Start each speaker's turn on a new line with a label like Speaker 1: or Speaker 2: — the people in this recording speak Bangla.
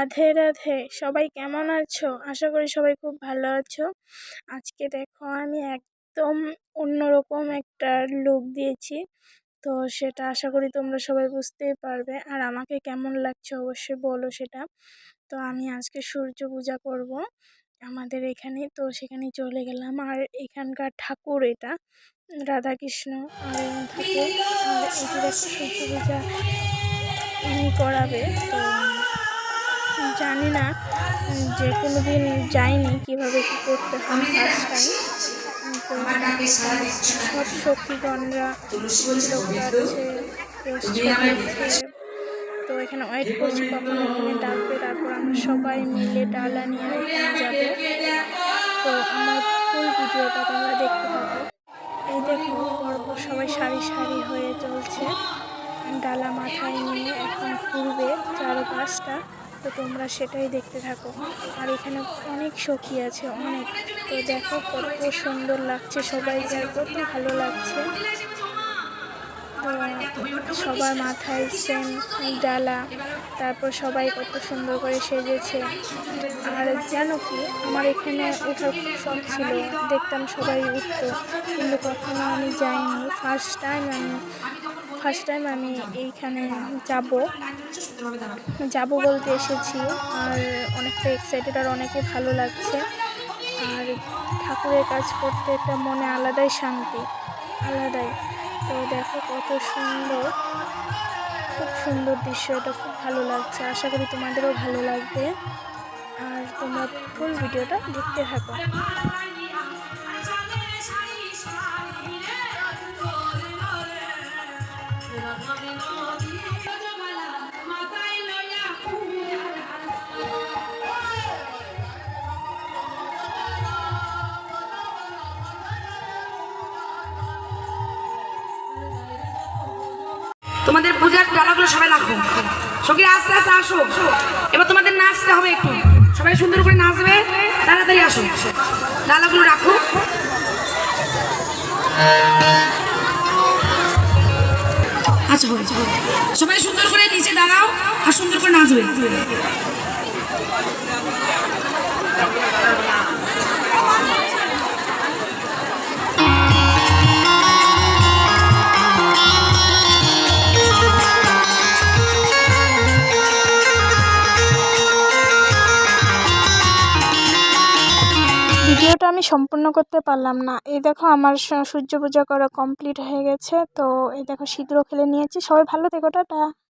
Speaker 1: রাধে রাধে। সবাই কেমন আছো? আশা করি সবাই খুব ভালো আছো। আজকে দেখো আমি একদম অন্যরকম একটা লুক দিয়েছি, তো সেটা আশা করি তোমরা সবাই বুঝতেই পারবে। আর আমাকে কেমন লাগছে অবশ্যই বলো সেটা। তো আমি আজকে সূর্য পূজা করব আমাদের এখানে, তো সেখানে চলে গেলাম। আর এখানকার ঠাকুর এটা রাধাকৃষ্ণ আর ঠাকুর। আর এই যে দেখো সূর্য পূজা ইনি করাবে। তো জানি না, যে কোনো দিন যাইনি কিভাবে কি করতে হয়, ফার্স্ট টাইম। তো এখানে সব সখীগণরা তিলক গাচ্ছে, কেউ সাজাচ্ছে। তো এখানে ওয়েট করছি কখন এখানে ডাকবে, তারপর আমরা সবাই মিলে ডালা নিয়ে ওখানে যাব। তো আমার ফুল ভিডিওটা তোমরা দেখতে থাকো। এই দেখো পরপর সবাই সারি সারি হয়ে চলছে, ডালা মাথায় নিয়ে এখন ঘুরবে চারপাশটা। তো তোমরা সেটাই দেখতে থাকো। আর এখানে অনেক সখী আছে, অনেক। তো দেখো কত সুন্দর লাগছে সবাইকে, আর কত ভালো লাগছে। তো সবার মাথায় সেম ডালা, তারপর সবাই কত সুন্দর করে সেজেছে। আর জানো কি, আমার এখানে ওঠার খুব শখ ছিল, দেখতাম সবাই উঠতো, কিন্তু কখনো আমি যাইনি। ফার্স্ট টাইম আমি এইখানে যাব বলতে এসেছি। আর অনেকটা এক্সাইটেড, আর অনেকে ভালো লাগছে। আর ঠাকুরের কাজ করতে একটা মনে আলাদাই শান্তি, আলাদাই। তো দেখো কত সুন্দর, খুব সুন্দর দৃশ্য, এটা খুব ভালো লাগছে। আশা করি তোমাদেরও ভালো লাগবে, আর তোমরা ফুল ভিডিওটা দেখতে থাকো।
Speaker 2: তোমাদের পূজার ডালাগুলো সবাই রাখো। সখীরা আস্তে আস্তে আসো, এবার তোমাদের নাচতে হবে একটু। সবাই সুন্দর করে নাচবে, তাড়াতাড়ি আসো। ডালাগুলো রাখো। আচ্ছা সবাই সুন্দর করে নিচে দাঁড়াও আর সুন্দর করে নাচবে।
Speaker 1: ভিডিওটা আমি সম্পূর্ণ করতে পারলাম না। এই দেখো আমার সূর্য পূজা করা কমপ্লিট হয়ে গেছে। তো এই দেখো সিঁদুরও খেলে নিয়েছি। সবাই ভালো থেকো, টাটা।